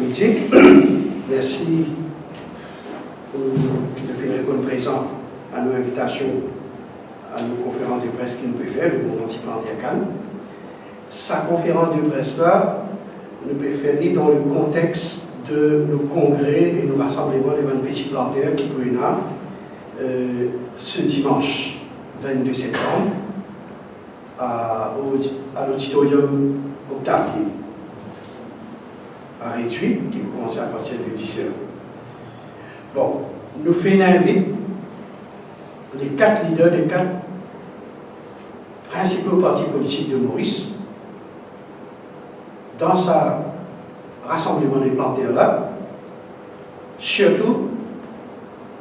politique. Merci pour qui te fait répondre présent à nos invitations, à nos conférences de presse qu'il nous peut faire, le mouvement anti-planté à Cannes. Sa conférence de presse-là, nous peut faire dans le contexte de nos congrès et nos rassemblements devant les petits planteurs qui pourraient là ce dimanche 22 septembre à l'auditorium Octavie, à réduit, qui peut commencer à partir de 10h. Bon, nous faisons inviter les 4 leaders des 4 principaux partis politiques de Maurice dans sa rassemblement des planteurs là, surtout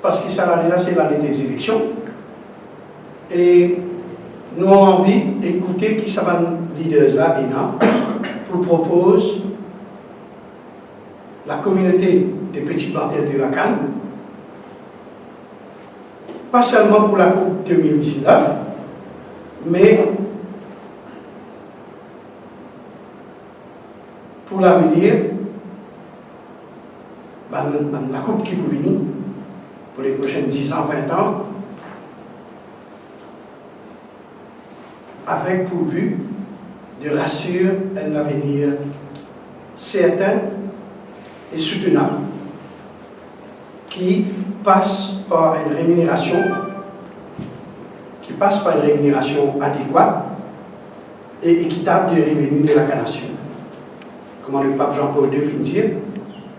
parce que cette année-là, c'est l'année des élections. Et nous avons envie d'écouter qui sont les leaders-là, pour propose la communauté des petits planteurs de la Cannes, pas seulement pour la Coupe 2019, mais pour l'avenir, la Coupe qui peut venir, pour les prochaines 10 ans, 20 ans, avec pour but de rassurer un avenir certain et soutenable, qui passe par une rémunération, adéquate et équitable des revenus de la canation. Comment le pape Jean-Paul II finit dire,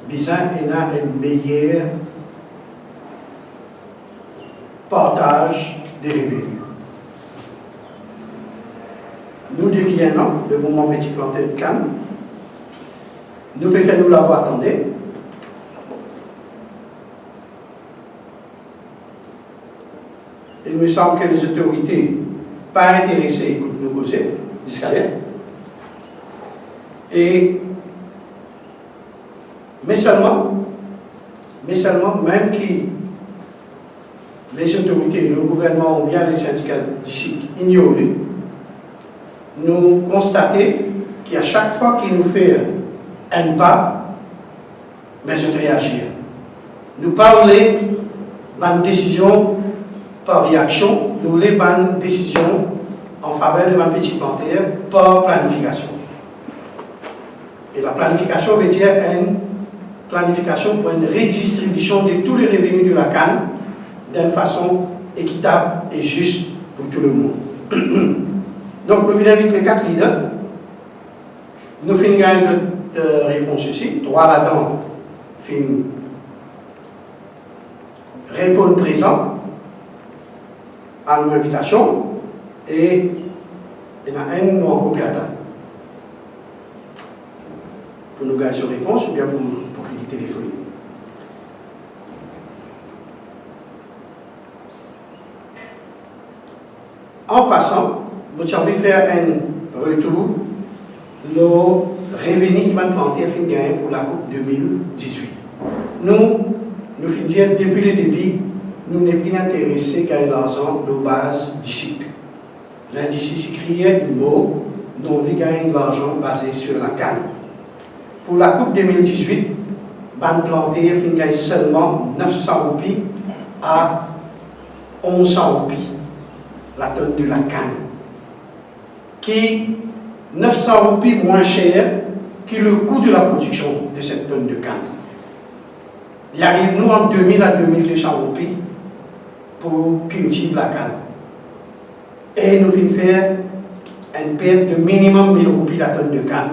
Bizan a un meilleur partage des revenus. Nous deviendrons le mouvement Petit Planté de Cannes. Nous préférons nous l'avoir attendu. Il me semble que les autorités, pas intéressées, écoutent nous causer, discalaires. Mais seulement, même que les autorités, le gouvernement ou bien les syndicats d'ici ignorent, nous constatons qu'à chaque fois qu'il nous fait un pas, mais je réagir. Nous parlons d'une décision par réaction, nous voulons une décision en faveur de ma petite plantaire par planification. Et la planification veut dire une planification pour une redistribution de tous les revenus de la canne d'une façon équitable et juste pour tout le monde. Donc, nous venons avec les 4 leaders. Nous finissons une réponse ici. 3 là-dedans finissent répondre présent à nos invitations et il y en a un nous en copie attend. Pour nous gagner sur réponse ou bien pour qu'il téléphone. En passant, nous avons faire un retour le revenu qui va planter fin gagner pour la Coupe 2018. Nous finissons depuis le début, nous n'sommes plus intéressés qu'à l'argent de base d'ici. L'indice ici criait un mot, nous avons gagné l'argent basé sur la canne. Pour la Coupe 2018, Ban Planté finit seulement 900 roupies à 1100 roupies, la tonne de la canne. Qui 900 roupies moins cher que le coût de la production de cette tonne de canne. Il arrive nous en 2000 à 2200 roupies pour cultiver la canne. Et nous venons faire une perte de minimum 1000 roupies la tonne de canne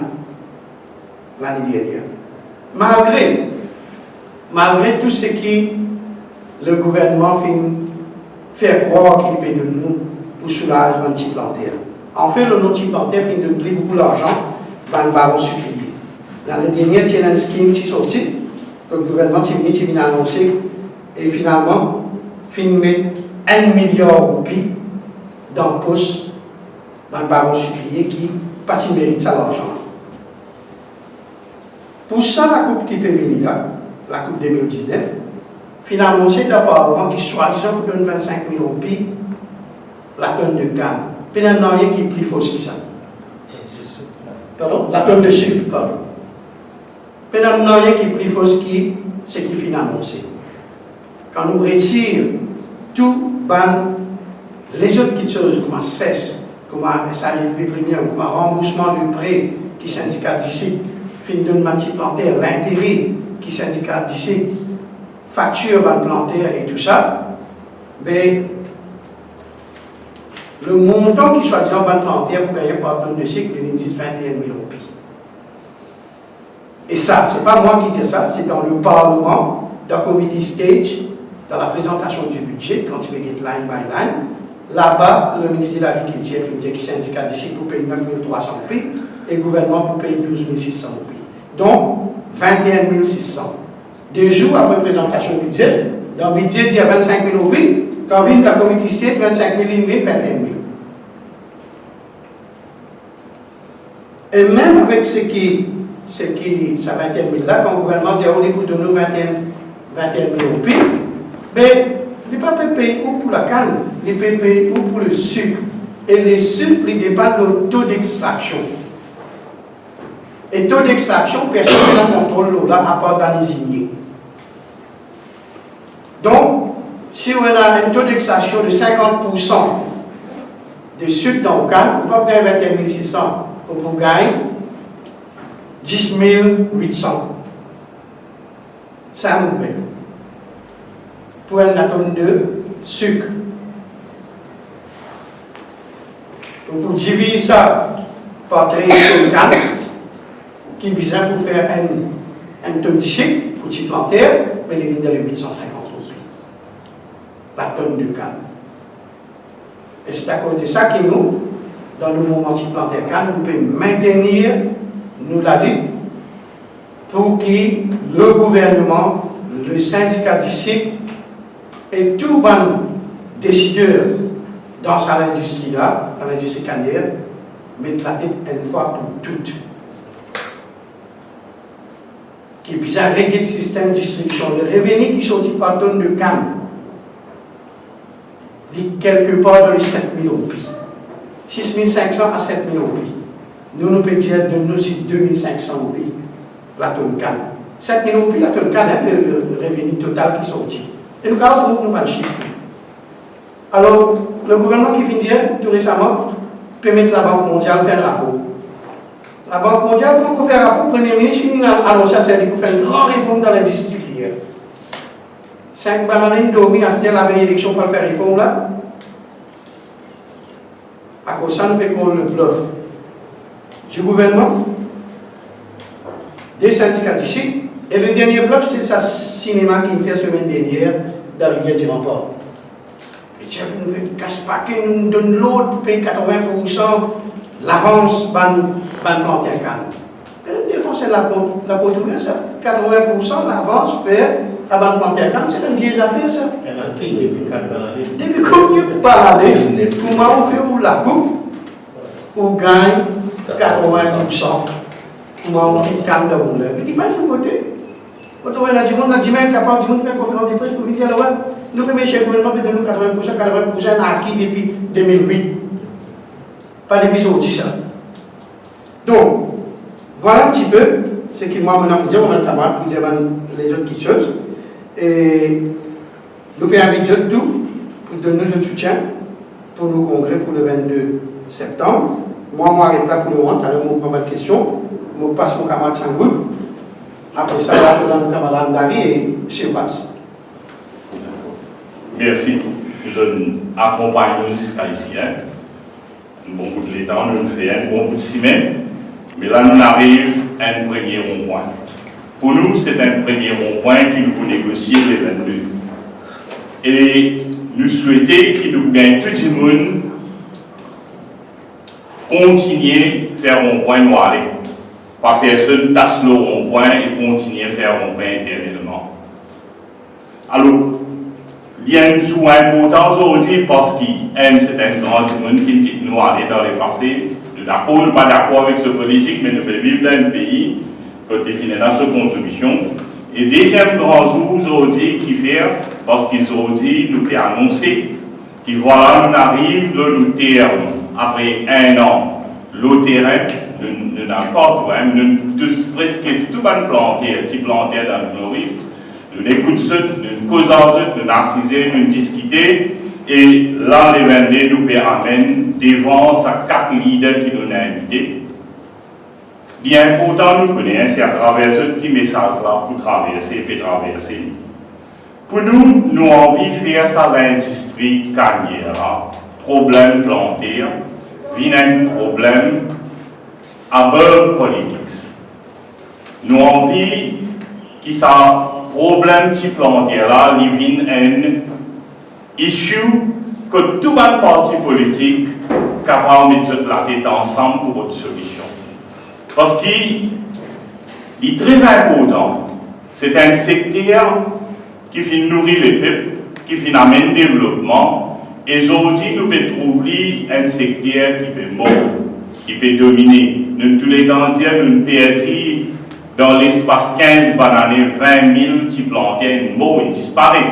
l'année dernière. Malgré tout ce que le gouvernement fait croire qu'il paie de nous pour soulager les petits plantaires. En fait, le petit plantaire fait de donner beaucoup d'argent dans le baron sucrier. L'année dernière, il y a un scheme qui est sorti, le gouvernement a annoncé, et finalement, il met 1 milliard de roupies dans le poste dans le baron sucrier qui n'a pas mérite ça l'argent. Pour ça, la coupe qui peut venir là, la coupe 2019, finalement, c'est un parlement qui soi-disant donne 25 000 roupies la tonne de canne. Puis il y a rien qui est plus fausse que ça. Pardon? La tonne de sucre, pardon. Maintenant, nous n'avons rien qui est plus faux qui ce qui finit annoncé. Quand nous retirons tout, les autres petites choses, comme CES, comme SAFP première, comme remboursement de prêt qui syndicat d'ici, fin de plantaire, l'intérêt qui syndicat d'ici, facture plantaire et tout ça, ben, le montant qui choisit en plantaire pour gagner par tonne de cycle est 10 21 000 roupies. Et ça, ce n'est pas moi qui dis ça, c'est dans le Parlement, dans le committee stage, dans la présentation du budget, quand tu veux get line by line. Là-bas, le ministre de l'Agriculture dit que le syndicat d'ici pour payer 9 300 roupies et le gouvernement pour payer 12 600 roupies. Donc, 21 600. 2 jours après présentation du budget, dans le budget, il y a 25 000 roupies. Quand on vient dans le comité state, 25 000, 21 000. Et même avec ce qui ça 21 000 là, quand le gouvernement dit, on est pour donner 21 000 roupies, mais il n'est pas payé ou pour la canne, il est payé ou pour le sucre. Et les sucres, ils dépendent du taux d'extraction. Et le taux d'extraction, personne ne contrôle là, à part dans les ignées. Donc, si on a un taux d'extraction de 50% de sucre dans le canne, on peut gagner 21 600, on peut gagner 10 800. Ça nous paye. Pour une tonne de sucre. Donc, pour diviser ça par 13 tonnes de canne, qui est besoin pour faire un tonne de sucre, pour petit plantaire, mais il vient dans les 850 roupies. La tonne de canne. Et c'est à cause de ça que nous, dans le mouvement anti-plantaire canne, nous pouvons maintenir la lutte pour que le gouvernement, le syndicat d'ici et tout les décideurs dans l'industrie là, dans l'industrie cannière, mettent la tête une fois pour toutes. Qui puisse régler le système de distribution, le revenu qui sortit par tonne de canne, quelque part dans les 7 000 roupies. 6 500 à 7 000 roupies. Nous pouvons dire de nous 2 500 roupies la tonne canne. 7 000 roupies la tonne canne, le revenu total qui sortit. Et nous avons pas de chiffre. Alors, le gouvernement qui vient dire tout récemment peut mettre la Banque mondiale faire un rapport. La Banque mondiale, pour faire un rapport, le Premier ministre a annoncé à celle pour faire une grande réforme dans l'industrie sucrière. 5 bananes dormi à cette la veille élection pour faire réforme là. À cause de ça, nous pouvons le bluff du gouvernement, des syndicats d'ici, et le dernier bluff, c'est le cinéma qui fait la semaine dernière dans le Rivière du Rempart. Et tu ne casse pas que nous donne l'autre pour payer 80% l'avance planter un canne. Nous défonçons la porte ouverte, ça. 80% l'avance fait à planter un canne, c'est une vieille affaire, ça. Depuis combien de baladés, comment on fait où la coupe, on gagne 80%. Comment on quitte canne de roule. Il dit pas de voter. Quand on a dit, on a dit même capable de faire conférence de presse pour dire, alors, nous premier chef gouvernement peut donner 80% acquis depuis 2008. Pas depuis aujourd'hui, ça. Donc, voilà un petit peu ce que moi, maintenant, pour dire, on va le camarade, pour dire les autres petites choses. Et nous pouvons inviter tout pour donner notre soutien pour nos congrès pour le 22 septembre. Moi, je m'arrête là pour le moment. Alors, je prends pas de questions. Je passe mon camarade Sangoul. Après ça, je vais nos camarades Dari et Chebas. Merci. Je accompagne nous jusqu'à ici. Un bon bout de l'état, nous nous faisons un bon bout de semaine. Mais là, nous arrivons à un premier rond-point. Pour nous, c'est un premier rond-point qui nous peut négocier les 22. Et nous souhaitons que nous gagnons tout le monde continuer à faire rond-point noir. Pas personne tasse le rond-point et continuer à faire rond-point éternellement. Alors, il y a une sous-importance aujourd'hui parce qu'il y a un certain grand monde qui nous aller dans le passé. D'accord, nous ne sommes pas d'accord avec ce politique, mais nous pouvons vivre dans un pays qui définit dans sa contribution. Et deuxième grand jour aujourd'hui qui fait, parce qu'ils ont dit, nous pouvons annoncer, que voilà, nous arrivons, nous terme, après un an, le terrain, nous n'avons pas tout, nous tous, presque tout le planter, petit planter dans le Maurice, nous écoutons, nous causons, nous assisons, nous discutons, et là, les 22 nous amène devant ces 4 leaders qui nous ont invités. Il est important, nous connaissons, c'est à travers ce petit message-là pour traverser et traverser. Pour nous, nous avons envie de faire ça l'industrie carnière, problème planté, vient un problème à bord politique. Nous avons envie que ça problème de planté là, il vient un issue que tout le parti politique est capable de mettre la tête ensemble pour une solution. Parce qu'il est très important. C'est un secteur qui fait nourrir les peuples, qui fait amener le développement. Et aujourd'hui, nous pouvons trouver un secteur qui peut mourir, qui peut dominer. Nous, tous les temps, nous perdons dans l'espace 15 bananes, 20 000 petits plantés, ils disparaissent.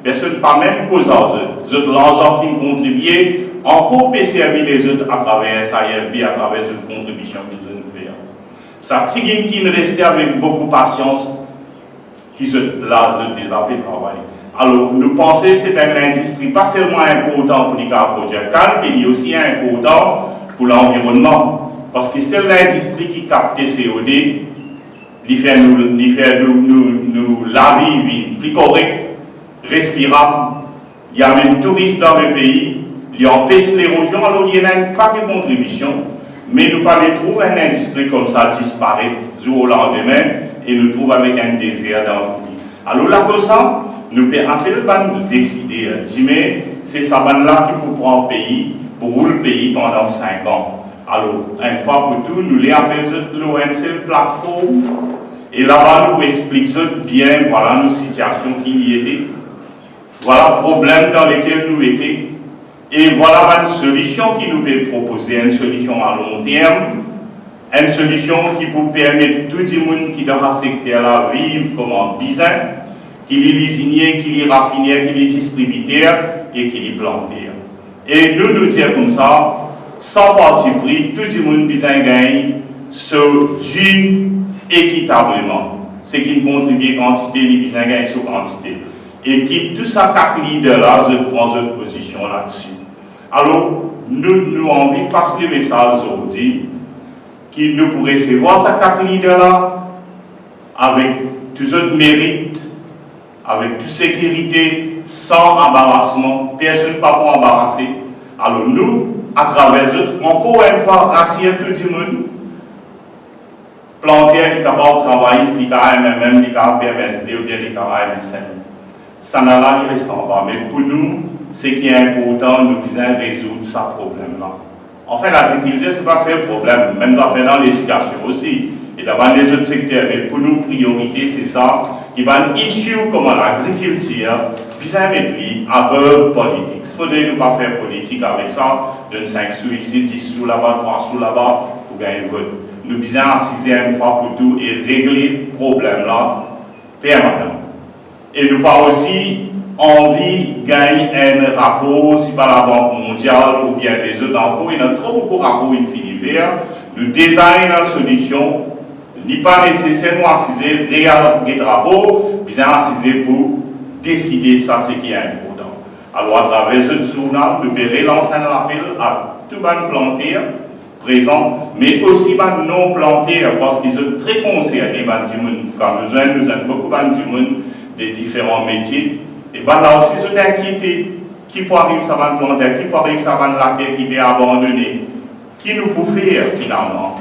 Personne pas même cause aux autres l'ensemble qui contribuent, encore peut servir les autres à travers ça, à travers cette contribution que nous avons fait. Ça, c'est qui nous reste avec beaucoup de patience, qui sont là, des appels de travail. Alors, nous pensons que c'est une industrie pas seulement importante pour les produits calmes, mais aussi important pour l'environnement. Parce que c'est l'industrie qui capte CO2, qui fait nous la vie plus correcte, respirable. Il y a même touristes dans le pays, il empêche l'érosion, alors il y a une paquet de contributions. Mais nous pas trouver une industrie comme ça disparaître du jour au lendemain et nous trouvons avec un désert dans le pays. Alors là, comme ça, nous pouvons appeler de décider, mais c'est ça là qui peut prendre le pays, pour le pays pendant 5 ans. Alors, une fois pour tout, nous les appelons l'ONC plateforme, et là-bas, nous expliquons bien, voilà nos situations qui y étaient, voilà le problème dans lequel nous étions, et voilà une solution qui nous peut proposer, une solution à long terme, une solution qui peut permettre tout le monde qui est dans ce secteur-là vivre comme un bizarre, qu'il est lésinier, qu'il est raffinier, qu'il est distributeur et qu'il est planteur. Et nous disons comme ça, sans parti pris, tout le monde besoin gagne ce dû équitablement. Ce qui contribue à quantité, les besoin gagne sur quantité. Et qui tout ça, 4 leaders-là, je prends une position là-dessus. Alors, nous avons envie de passer le message aujourd'hui, qui nous pourrait recevoir ces 4 leaders-là avec tous autres mérites, avec toute sécurité, sans embarrassement, personne ne peut pas embarrasser. Alors nous, à travers eux, encore une fois, rassurer tout le monde, planter les capables de travailler, les KMMM, les KPMSD ou bien les KMSM. Ça n'a pas de restant pas. Mais pour nous, ce qui est important, nous devons résoudre ce problème-là. En fait, l'agriculture, ce n'est pas le problème, même dans l'éducation aussi, et dans les autres secteurs. Mais pour nous, priorité, c'est ça, qui va une issue comme l'agriculture, puis ça mettre à bord politique. Il ne faudrait pas faire politique avec ça, donner 5 sous ici, 10 sous là-bas, 3 sous là-bas, pour gagner le vote. Nous devons assister une fois pour tout et régler ce problème-là permanent. Et nous avons aussi envie de gagner un rapport, si pas la Banque mondiale ou bien les autres encore, il y a trop beaucoup de rapports infinifères. Nous designons une solution, n'est pas nécessairement assiser réel des rapports, bien assiser pour décider ça, ce qui est important. Alors, à travers ce journal, nous pouvons relancer un appel à tous les planteurs présents, mais aussi les non-planteurs, parce qu'ils sont très concernés, quand nous avons beaucoup de gens des différents métiers. Et là aussi, ils sont inquiétés. Qui peut arriver ça va planter, qui peut arriver ça va la terre qui peut abandonner, qui nous peut faire finalement.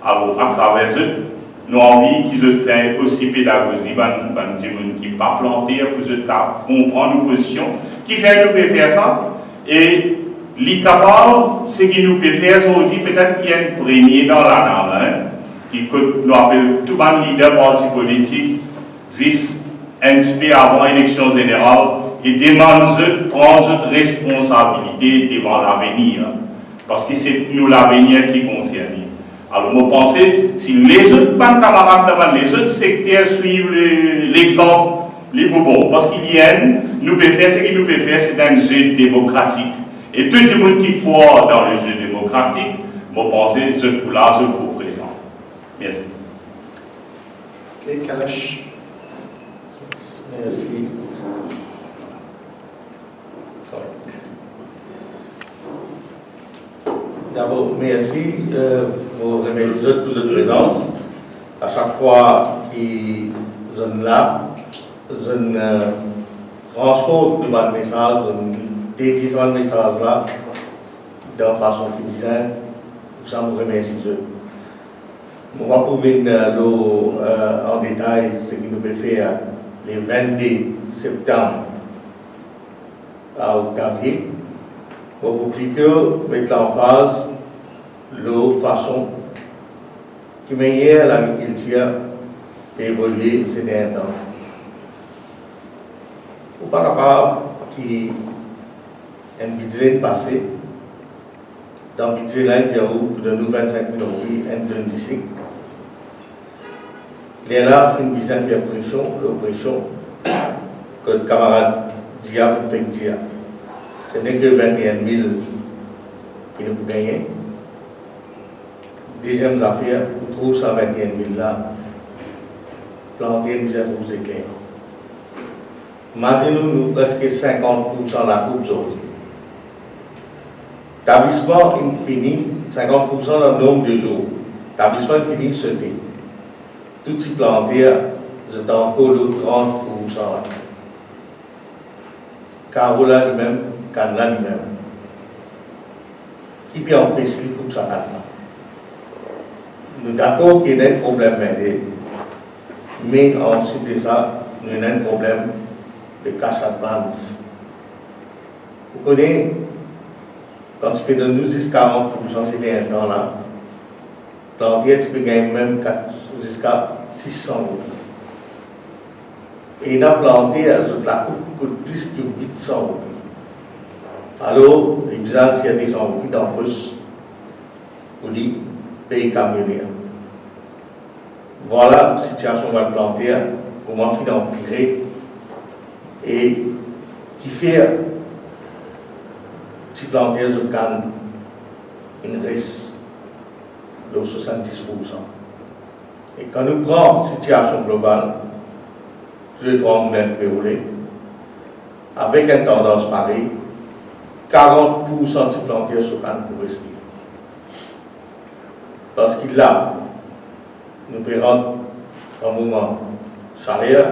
Alors, à travers eux, nous avons envie qu'ils fassent aussi pédagogie, qui ne peuvent pas planter, pour eux comprendre nos positions, qui fait nous peut faire ça. Et les capables, ce qu'ils nous peut faire aujourd'hui, peut-être qu'il y a un premier dans la nave, qui nous appelle tout le monde leader parti politique, 10 un petit peu avant l'élection générale, et demande de prendre notre responsabilité devant l'avenir. Parce que c'est nous l'avenir qui concerne. Alors, moi, pensez, si les autres camarades, les autres secteurs suivent l'exemple, les bon, parce qu'il y a, nous pouvons faire ce qu'il nous peut faire, c'est un jeu démocratique. Et tout le monde qui croit dans le jeu démocratique, moi, pensez, ce coup-là, je vous présente. Merci. Ok, Kalash. Merci. D'abord, merci pour remercier pour votre présence. À chaque fois qu'ils sont là, ils transportent le message, ils déguisent le message là de façon plus bizarre. Pour ça, je remercie eux. On va prouver en détail ce que nous pouvons faire le 22 septembre à Octavier. Pour plutôt mettre l'emphase la façon qui meilleure l'agriculture évoluer ces derniers temps. Ou pas capable qui un budget passé, dans le budget là, il y a de nous 25 000 euros, un donne d'ici. Il est là, il y a une pression, que le camarade Dia fait dire. Ce n'est que 21 000 qui nous peut gagner. Deuxième affaire, on trouve ça 21 000 là, planter une misère pour éclairs. Imaginez-nous presque 50% de la coupe aujourd'hui. L'établissement infini, 50% dans le nombre de jours. L'établissement infini sauté. Tout ce planté, c'est encore le 30% là. Carola lui-même, Canada lui-même. Qui peut empêcher comme ça maintenant? Nous sommes d'accord qu'il y a un problème, mais ensuite de ça, nous avons un problème de cash advance. Vous connaissez, quand tu peux donner jusqu'à 40%, c'était un temps là, planter, tu peux gagner même jusqu'à 600 euros. Et il a planté, la coupe coûte plus que 800 euros. Alors, les bizarres, il y a des envies dans le plus pour les pays camionniers. Voilà la situation de planter, comment faire empirer et qui fait si planter je gagne une reste de 70%. Et quand nous prenons la situation globale, je vais mètres déroulés, avec une tendance pareille, 40% de planter sur canne pour rester. Parce qu'il là, nous pouvons rendre un moment chaleur,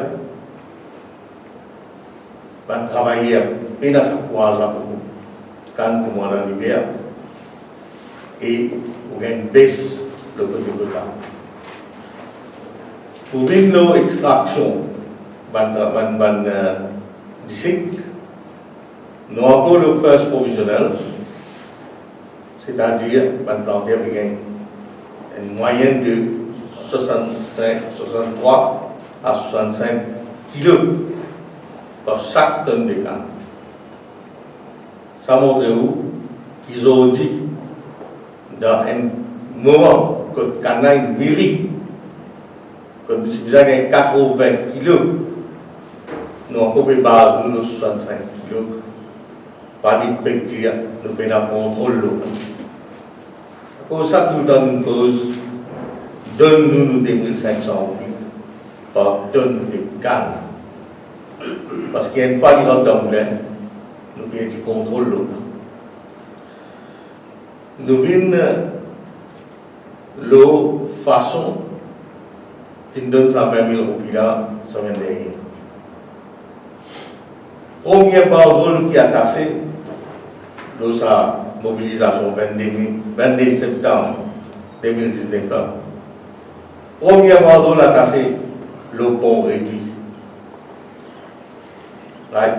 on travailler bien dans sa courage quand comme dans l'hiver, et on a une baisse de côté de l'État. Pour une extraction, d'ici, nous avons encore le first provisionnel, c'est-à-dire qu'on planter avec une moyenne de 63 à 65 kg par chaque tonne de canne. Ça montre où qu'ils ont dit, dans un moment que le canne mûrit, comme si vous avez 80 kg, nous avons une base de 65 kg. Pas d'effectif, nous faisons un contrôle. Pour ça, nous donnons une cause, donne-nous 2500 euros par tonne de canne. Parce qu'il y a une fois qu'il rentre dans le moulin, nous faisons un contrôle. Nous venons la façon qui nous donne 120 000 euros là, ça vient derrière. Premier banderole qui a tassé, sa mobilisation 22 septembre 2019. Premier banderole a tassé le pont réduit. Right?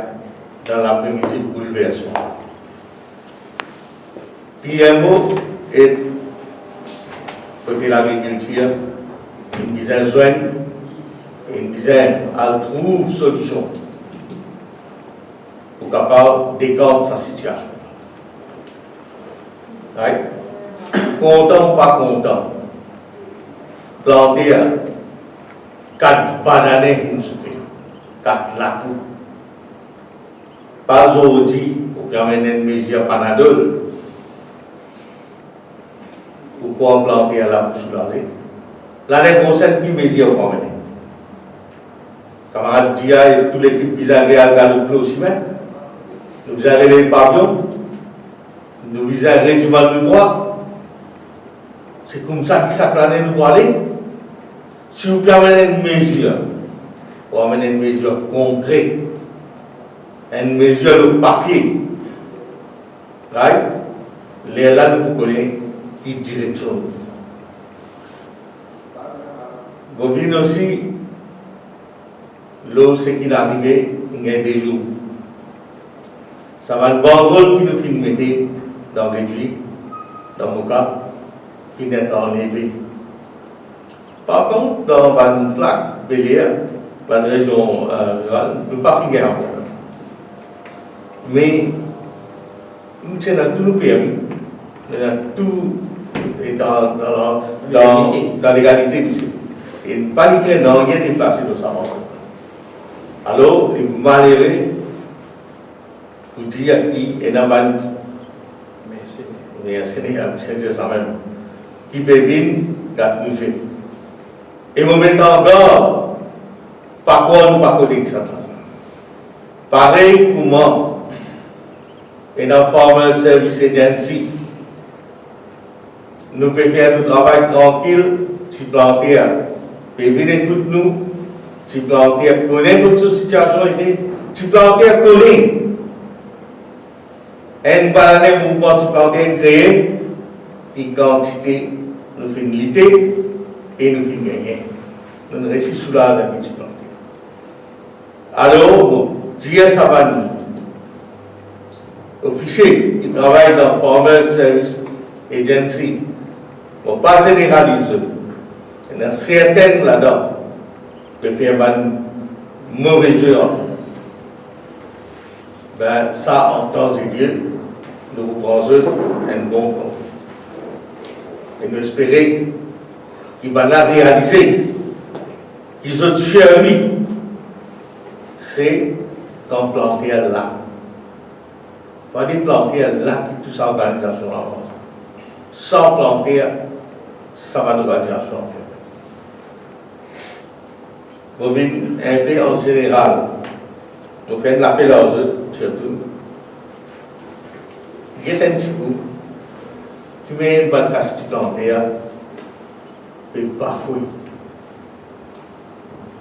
Dans l'après-midi, bouleversement. PMO est côté l'agriculture, une dizaine de soins et une dizaine, elle trouve solution pour capable décanter sa situation. Right? Content ou pas content, planter 4 bananes, nous souffrons, 4 lacous. Pas aujourd'hui, pour amener une mesure panadol, pourquoi planter à la pour soulager? l'année prochaine, qui mesure quand même. Camarade Dia et toute l'équipe Bizarre à Galoplo aussi même. Nous visons les pavillons, nous visons le régiment de droit. C'est comme ça que chaque année nous va aller. Si vous pouvez amener une mesure, vous amener une mesure concrète, une mesure de papier, right? Les là nous connaissons qui direction. Vous venez aussi, là, ce qui est arrivé, il y a des jours. Ça va une banderole qui nous filme dans le réduit, dans mon cas, qui n'est en éveil. Par contre, dans une flaque, Bélier, dans une région rurale, ne peut pas finir un problème. Mais, nous sommes tous nos permis, tout est dans l'égalité, monsieur. Et pas l'écrit, non, rien déplacé de ça. Alors, il est malheureux pour dire qu'il est dans le mais c'est ça même. Qui peut venir, garde musée. Et vous mettez en garde, par quoi nous pas connecter ça. Pareil, comment, et dans Farmer Service Agency, nous pouvons faire du travail tranquille, si planter, et venez écoute nous, si planter, connaît votre situation, si planter, connaît. Un banane mouvement si planter, créer, une quantité, nous faisons lutter, et nous faisons gagner. Nous restons sous la zone de planter. Alors, dire ça va nous. Officier qui travaille dans Farmer Service Agency, on ne va pas généraliser. Il y en a certaines là-dedans qui font un mauvais jeu. Ben, ça, en temps et lieu, nous vous prenons un bon compte. Et nous espérons qu'il va la réaliser. Qu'ils ont chéri, c'est quand planter là. Pas des planter là qui toute sa organisation avance. Sans planter, ça va nous l'organisation en fait. Bobine, un peu en général, nous faisons l'appel aux autres, surtout. Il y a un petit coup qui met une bonne casse de planter et bafouille.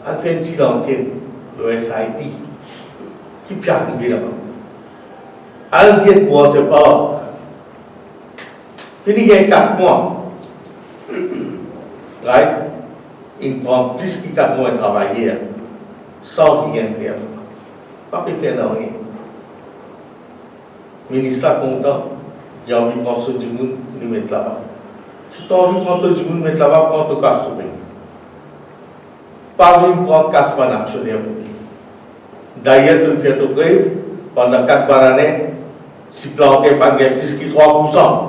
Elle fait une petite enquête, le SIT, qui peut arriver là-bas. Algate Water Park. Fini il y a 4 mois. Right? Il prend plus que 4 mois de travailler sans rien faire. Pas de faire rien. Le ministre est content. Il a envie de prendre ce du monde, le mettre là-bas. Si tu as envie de prendre ce du monde, le mettre là-bas, prends ton casse au pays. Pas envie de prendre casse par l'actionnaire pour payer. D'ailleurs, tu fais ton preuve pendant 4 années. Si planter pas plus que 3%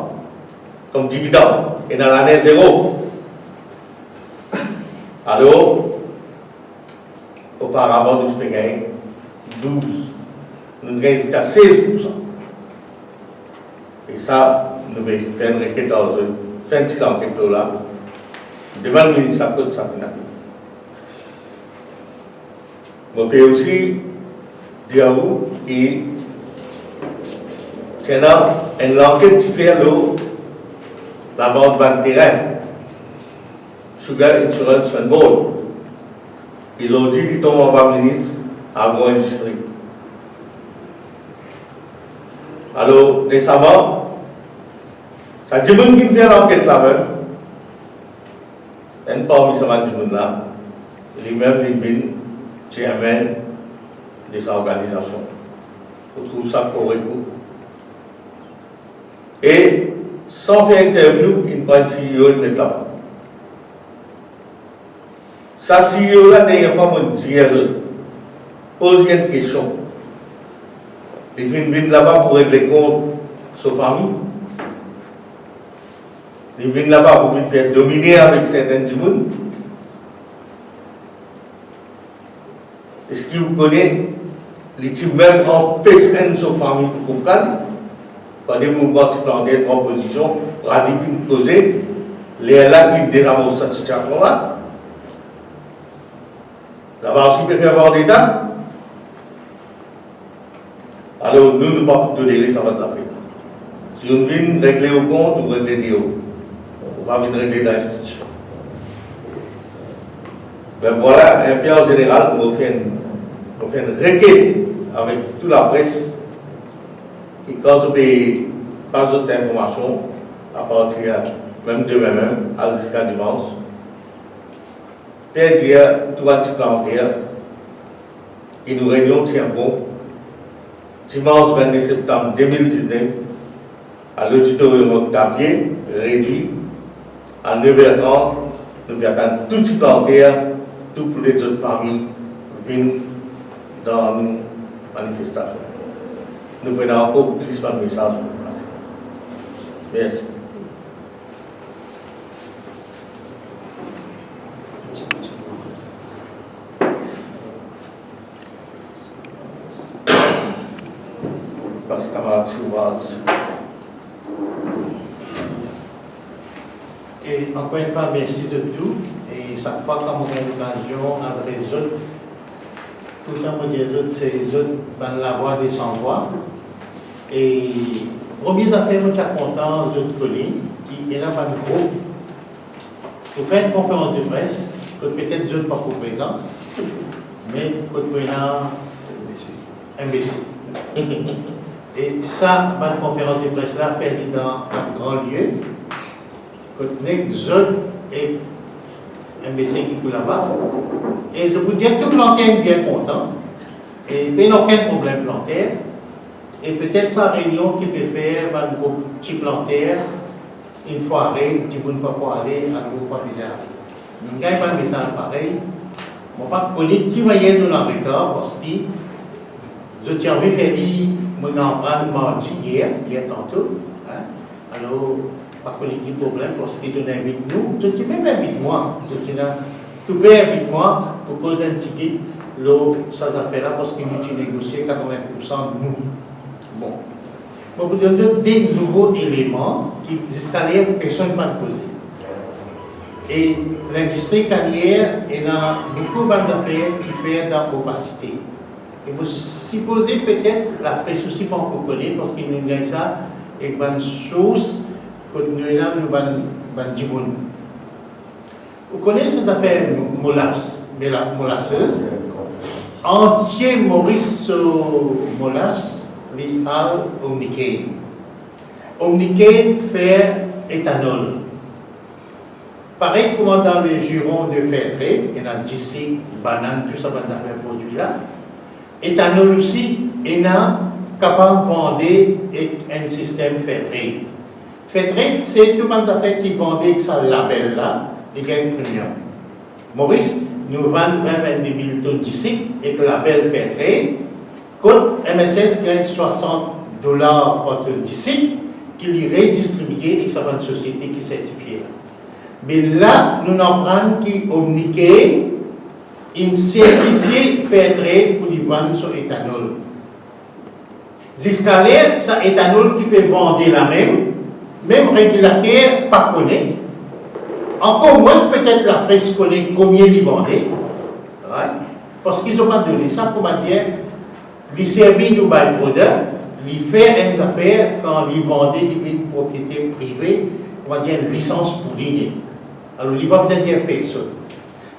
comme dividende, et dans l'année 0. Alors, auparavant, nous avons gagné 12. Nous avons gagné jusqu'à 16%. Et ça, nous avons fait une requête dans eux, fait une petite enquête là. Demande le ministre à côté de ça. On peut aussi dire à vous que c'est une enquête qui fait la banque banque terrain, Sugar Insurance Fund Board. Ils ont dit qu'ils tombent en bas ministre à agro-industrie. Alors, récemment, ça dit que qui fait l'enquête là-bas, et parmi ces gens-là, lui-même, il est chairman de ces organisations. On trouve ça correct. Et sans faire interview, il prend le CEO de l'État. Ça, CEO là, dernière fois, on dit pose une question. Il vient là-bas pour régler compte sa famille. Il vient là-bas pour faire dominer avec certains du monde. Est-ce que vous connaissez les types même empêchent sa famille pour comprendre? Par des mouvements qui plantent des propositions, pour causer, les là qui désamorcent cette situation-là. Là-bas aussi, il peut y avoir des tas. Alors, nous ne pouvons pas tout délai, ça va être après. Si on vient régler au compte, on va régler des hauts. On va venir régler dans l'institution. Mais voilà, un fait en général, on fait une requête avec toute la presse. Et quand on paye pas d'autres informations, à partir même demain même, jusqu'à dimanche, faire dire tout un petit plantaire et nous réunions tient bon. Dimanche 22 septembre 2019, à l'auditorium Octavien, réduit, à 9h30, nous attendons tout petit plantaire, toutes les autres familles viennent dans nos manifestations. Nous prenons encore plus de messages pour passer. Merci. Parce que camarade Sylvaz. Et encore une fois, merci de tout. Et chaque fois qu'on a l'occasion avec les autres, tout le temps pour les autres, c'est les autres qui vont l'avoir des sans-voix. Et premier affaire, je suis content de autres collègues qui est là dans le groupe pour faire une conférence de presse, que peut-être je ne suis pas pour présent, mais que nous avons MBC. Et ça, la conférence de presse là, perdue dans un grand lieu, que nous avons et MBC qui est là-bas. Et je vous dis, tout plantaire est bien content, et il n'y a aucun problème plantaire. Et peut-être sa réunion qui peut faire un groupe petit plantaire, une fois arrêté, qui ne peut pas aller, à l'eau pas bizarre. Nous n'avons pas un message pareil. Je ne sais pas qui va y aller dans l'Américain parce que je tiens à faire mon empreinte mardi hier tantôt. Hein? Alors, pas de problème parce que tu invites nous. Je dis même invite-moi. Je dis tout peut invite-moi pour cause un ticket. Ça s'appelle là parce qu'il nous négocier 80% de nous. Bon. Vous donner des nouveaux éléments qui jusqu'à l'air personne ne va poser. Et l'industrie carrière, il y a beaucoup d'affaires qui perdent dans l'opacité. Et vous supposez peut-être la presse aussi pas encore connaître parce qu'il nous gagne ça et bonne chose que nous avons dit. Vous connaissez ces affaires molasses, entier Maurice Molas, l'IAL Omnicane. Omnicane fait éthanol. Pareil comme dans les jurons de Fairtrade, il y a d'ici, banane, tout ça, dans les produits là. Éthanol aussi, il a capable de vendre un système Fairtrade. Fairtrade, c'est tout le monde qui vend avec ce label là, les gains premium. Maurice, nous vendons 22 000 tonnes d'ici avec le label Fairtrade. Quand MSS gagne $60 par tonne d'ici, qu'il est redistribué avec sa société qui est certifiée là. Mais là, nous en prenons qui omniqué une certifié Fairtrade pour les vendre sur éthanol. Jusqu'à là, ça éthanol qui peut vendre la même régulateur pas connaît. Encore moins peut-être la presse connaît combien ils vendaient. Right? Parce qu'ils n'ont pas donné ça, comment dire, ils servent nous by product, ils font une affaire quand ils vendaient une propriété privée, on va dire une licence pour dîner. Alors, il n'y a pas besoin de dire personne.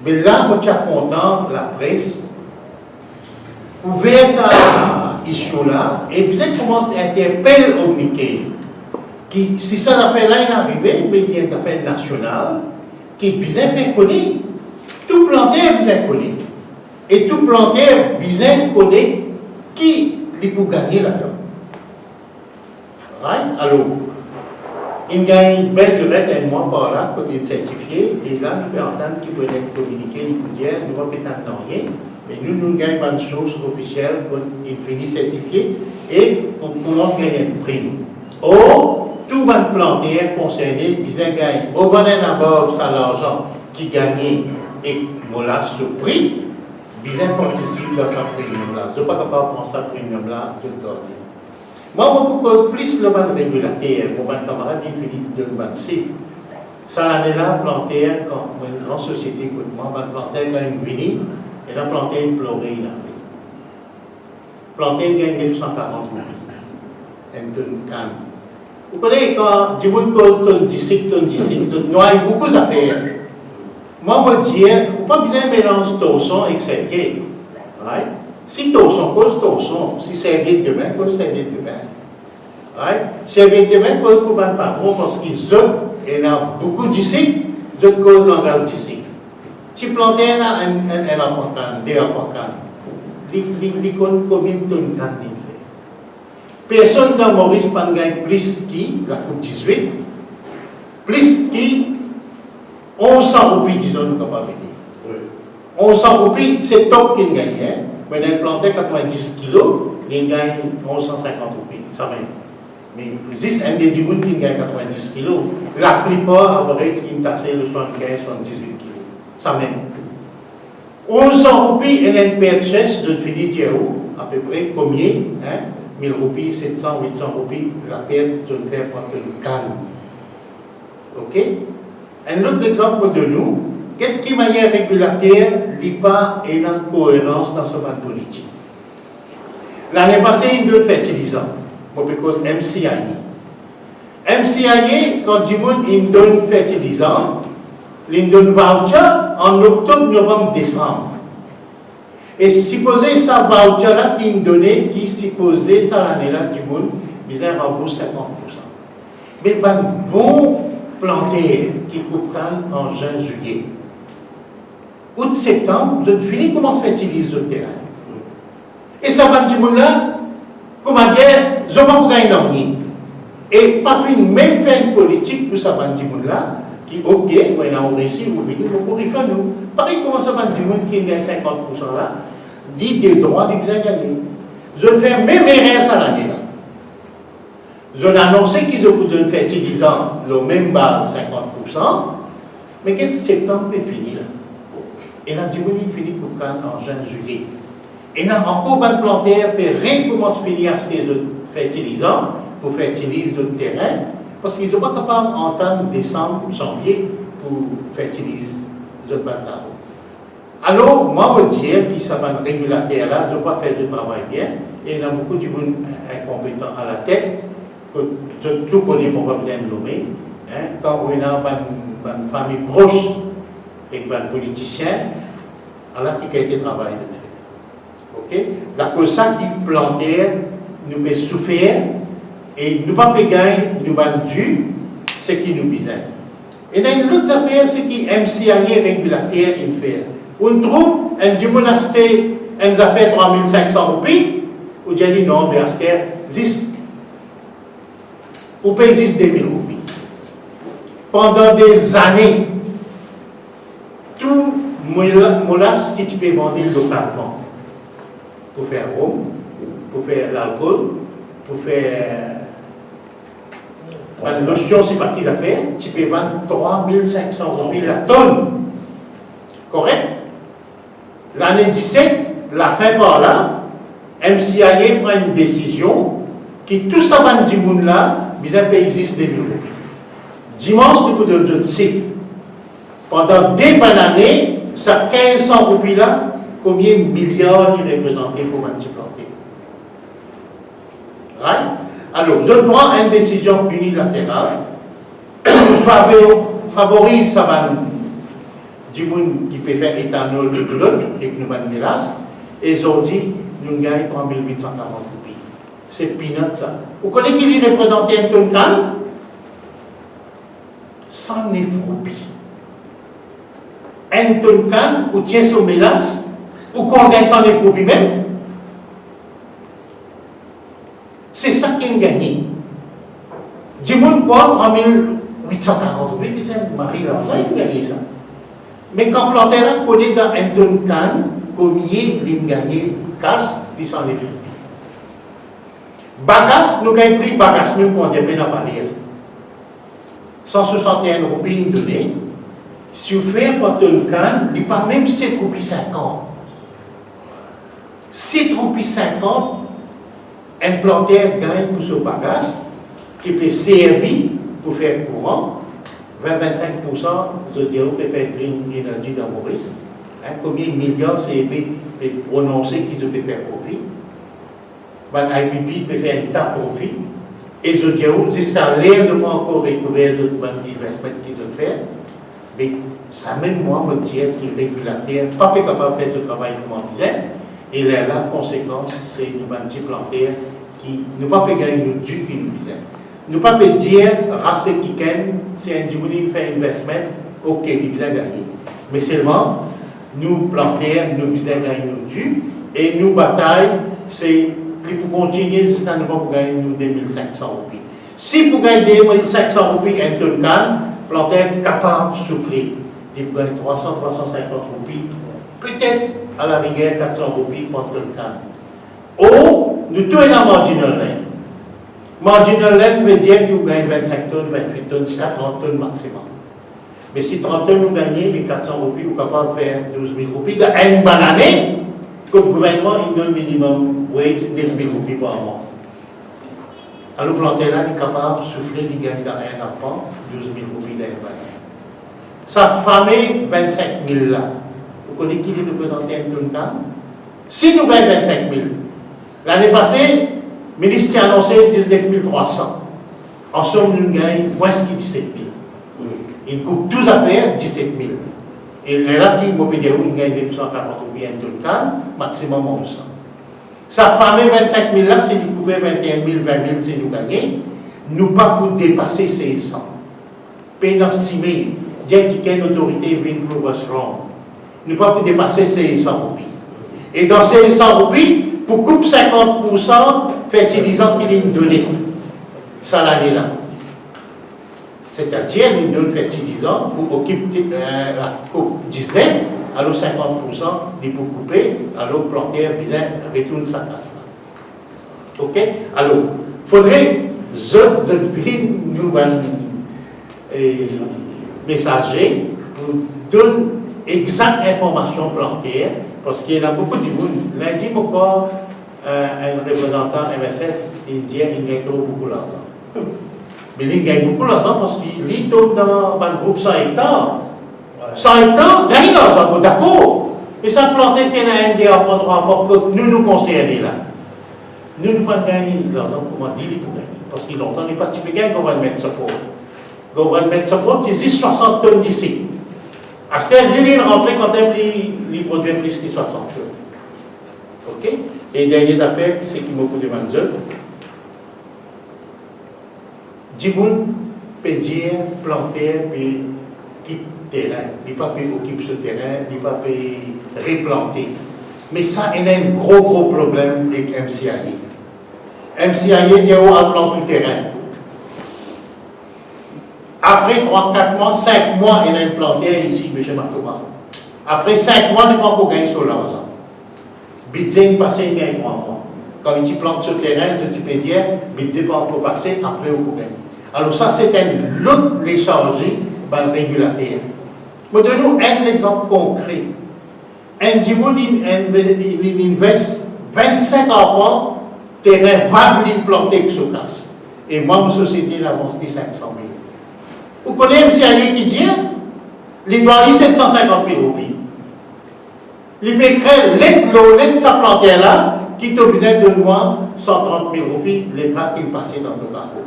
Mais là, moi, je suis content, la presse, ouvert ça issue-là, et bien commence à interpeller Omnicane. Qui, si ça affaire-là est arrivé, il y a une affaire nationale qui est bien fait connaître. Tout plantaire est bien connu. Et tout plantaire bien connaît qui est pour gagner là-dedans. Right? Alors, il gagne une belle durée d'un mois par là, côté certifié, et là, nous pouvons entendre qu'il peut être communiqué, il peut dire, nous ne va peut-être rien, mais nous gagnons une source officielle quand il finit certifié, et on commence à gagner une prime. Or, tout le plantaire concerné, bien gagne. Au bon d'abord, c'est l'argent qui gagne et voilà ce prix, bien participe dans sa premium-là. Je ne suis pas capable de prendre sa premium-là, je le garde. Moi, je propose plus le ban régulateur, mon camarade, il finit de le ban Ça l'année-là, planté, quand une grande société, écoute-moi, va planter quand une vini, et là, planté une plorée, il a planté gagne 940 roupies. Un tonne canne. Vous connaissez quand du monde cause tonne 10, noie beaucoup d'affaires. Moi, je dis, vous pas besoin de mélanger torson avec serviette. Right? Si torson cause torson, si serviette demain, cause serviette demain. Right? Serviette demain, cause pour un patron, parce qu'ils ont, il y a beaucoup d'ici, d'autres causes langage d'ici. Si planter un apocan, deux apocan, l'icône combien de tonnes canne. Personne dans Maurice ne gagne plus qui, la coupe 18, plus qui 1100 roupies, disons nous capables de dire. 1100 roupies, c'est top qu'il gagne. Mais il plantait 90 kilos, il gagne 1150 roupies, ça même. Mais il existe un des gens qui gagne 90 kilos. La plupart, après, qui tassent le 75, 78 kilos. Ça même. 1100 roupies, il y a une purchase de Philippe à peu près combien 1000 roupies, 700, 800 roupies, la perte de faire prendre une canne. Ok? Un autre exemple de nous, quelle manière régulateur l'IPA est en cohérence dans ce ban politique. L'année passée, il donne fertilisant, parce que MCIA. MCIA, quand il donne fertilisant, il donne voucher en octobre, novembre, décembre. Et supposé ça voucher-là qui me donnait, qui supposé ça l'année-là, du monde, il a remboursé 50%. Mais un bon planter qui coupe canne en juin, juillet. Août, septembre, je finis comment se fertilise le terrain. Et ça va du monde là, comment dire, je ne vais pas gagner. Et pas une même fin politique pour ça va du monde là, qui, ok, quand on a réussi, vous venez, vous pouvez faire nous. Pareil, comment ça va du monde qui gagne 50% là, dit des droits, des bien gagnés. Je ne fais même rien ça l'année là. Je l'ai annoncé qu'ils ont donné fertilisant le même base 50%, mais qu'est-ce que septembre est fini là? Et là, du coup, il finit pour prendre en juin, juillet. Et là, encore un plantaire peut rien commencer à finir à acheter de fertilisant pour fertiliser d'autres terrains, parce qu'ils ne sont pas capables d'entendre décembre, janvier pour fertiliser d'autres bâtards. Alors, moi, je veux dire que ça va un régulateur là, je ne vais pas faire du travail bien, et il y a beaucoup de monde incompétent à la tête, que je connais mon problème nommé, quand on a une famille proche et un politicien, alors qui a été travaillé de faire. Ok? La cause ça qui plantait, nous peut souffrir, et nous ne pas gagner, nous vendu, ce qui nous besoin. Et dans une autre affaire, c'est qui MCIA régulateur il fait. On trouve un du monastère, une affaire 3500 roupies, ou j'ai dit non, monastère 10. Ou paye 10 2000 roupies. Pendant des années, tout moulasse qui tu peux vendre localement, pour faire rhum, pour faire l'alcool, pour faire une lotion, c'est parti d'affaires, tu peux vendre 3500 roupies la tonne. Correct? L'année 17, la fin par là, MCIA prend une décision qui tout ça va du monde là, bien payer 10 000 roupies. Dimanche, nous avons de sais. Pendant des bonnes années, ça 1500 roupies là, combien de milliards il représentait pour multiplier. Right? Alors, je prends une décision unilatérale, favorise ça va du monde qui peut faire éthanol de l'autre et que nous avons mélasse, et ils ont dit, nous gagnons 3840 roupies. C'est peanut ça. Vous connaissez qui lui représentait un tonne canne? 109 roupies. Un tonne canne, ou tient son mélasse, ou qu'on gagne 109 roupies même. C'est ça qu'il a gagné. Du monde quoi, 3840 roupies, puis c'est Marie-Lanzan, il a gagné ça. Mais quand Planter connaît dans un tonne canne, combien il a gagné casse, il s'en est. Bagasse, nous avons pris bagasse même pour des peines à parler. 161 roupies données. Si vous faites un tonne canne, il n'y a pas même 7 roupies 50. 7 roupies 50, un planter gagne pour ce bagasse qui peut servir pour faire courant. 20-25%, je dirais, peut faire green energy dans Maurice. Combien de milliards c'est prononcé qu'ils peuvent faire profit. IPP peut faire un tas de profit. Et je dirais, jusqu'à l'air de pas encore découvert d'autres investissements qu'ils ont fait. Mais ça même moi me dit que les régulateurs pas capable de faire ce travail comme on disait. Et là, la conséquence, c'est une petits plantaires qui ne pas gagner le du qui nous disait. Nous ne pouvons pas dire, race qui gagne, si un dimanche fait investment, ok, il vient gagner. Mais seulement, nous plantaires, nous visons gagner nos dû, et nous bataille, c'est pour continuer jusqu'à nous pour gagner nous 2500 roupies. Si pour gagner 2500 roupies un tonne de canne, plantaire capable de souffler. Il peut gagner 300-350 roupies, peut-être à la rigueur 400 roupies pour tonne de canne. Ou, nous tournons dans marginal land. Marginal land veut dire que vous gagnez 25 tonnes, 28 tonnes, jusqu'à 30 tonnes maximum. Mais si 30 tonnes vous gagnez et 400 roupies, vous êtes capable de faire 12 000 roupies dans une bonne année, que le gouvernement il donne minimum 9 000 roupies par mois. Alors, planter là, il est capable de souffler, il gagne dans un enfant 12 000 roupies dans une bonne année. Ça famille 25 000 là. Vous connaissez qui représente un tonne de canne? Si nous gagnons 25 000, l'année passée, le ministre a annoncé 19 300. En somme, nous gagnons moins que 17 000. Il coupe 12 affaires, 17 000. Et là, qui m'a dit, il gagne 240 roupies un tonne de canne, maximum 1100. Ça fait 25 000 là, si nous coupons 21 000, 20 000, si nous gagnons, nous ne pouvons pas dépasser 1600. Pendant 6 000, dès qu'il y a une autorité, une progression, nous ne pouvons pas dépasser 1600 roupies. Et dans 1600 roupies, pour couper 50% fertilisant qu'il est donné, ça l'année là. C'est-à-dire, il donne fertilisant pour occuper la coupe 19, alors 50%, il faut couper, alors planter, bien, retourne sa place là. Ok? Alors, il faudrait, nous, messager, pour donner exacte information plantaire, parce qu'il y a beaucoup de monde. Lundi, pourquoi un représentant MSS, il dit qu'il gagne trop beaucoup d'argent. Mais il gagne beaucoup d'argent parce qu'il tombe dans le groupe 100 hectares. 100 hectares, gagne l'argent, d'accord. Mais ça planter qu'il y a un MDA pour rapport que nous concernons là. Nous ne pouvons pas gagner l'argent pour dire pour gagner. Parce qu'il longtemps n'est pas typé gagner qu'on va mettre ça pour. Qu'on va mettre ça pour, c'est 60 tonnes d'ici. À ce temps, il rentré quand il produit plus que 60 tonnes. Ok? Et dernier affaire, c'est qu'il m'a posé 22. Djiboun peut dire planter, puis quitter terrain. Il ne peut pas occuper ce terrain, il ne peut pas replanter. Mais ça, il y a un gros problème avec MCIA. MCIA dit qu'on a planté tout terrain. Après 3-4 mois, 5 mois, il y a un planté ici, M. Matouma. Après 5 mois, il n'y a pas encore gagné sur l'argent. Budget passé, il gagne 3 mois. Quand il plante sur le terrain, je peux dire, budget pas encore passé, après, on peut gagner. Alors ça, c'est un autre les chargé par le régulateur. Mais donnons un exemple concret. Un Djiboun, il investe 25 ans terrain vague planté que se casse. Et moi, ma société, il avance 500 000. Vous connaissez MCIA qui dit, il doit aller 750 000 roupies. Il peut créer l'aide de sa plantaire là, qui te besoin de moi 130 000 roupies, l'État qui passe dans ton carreau.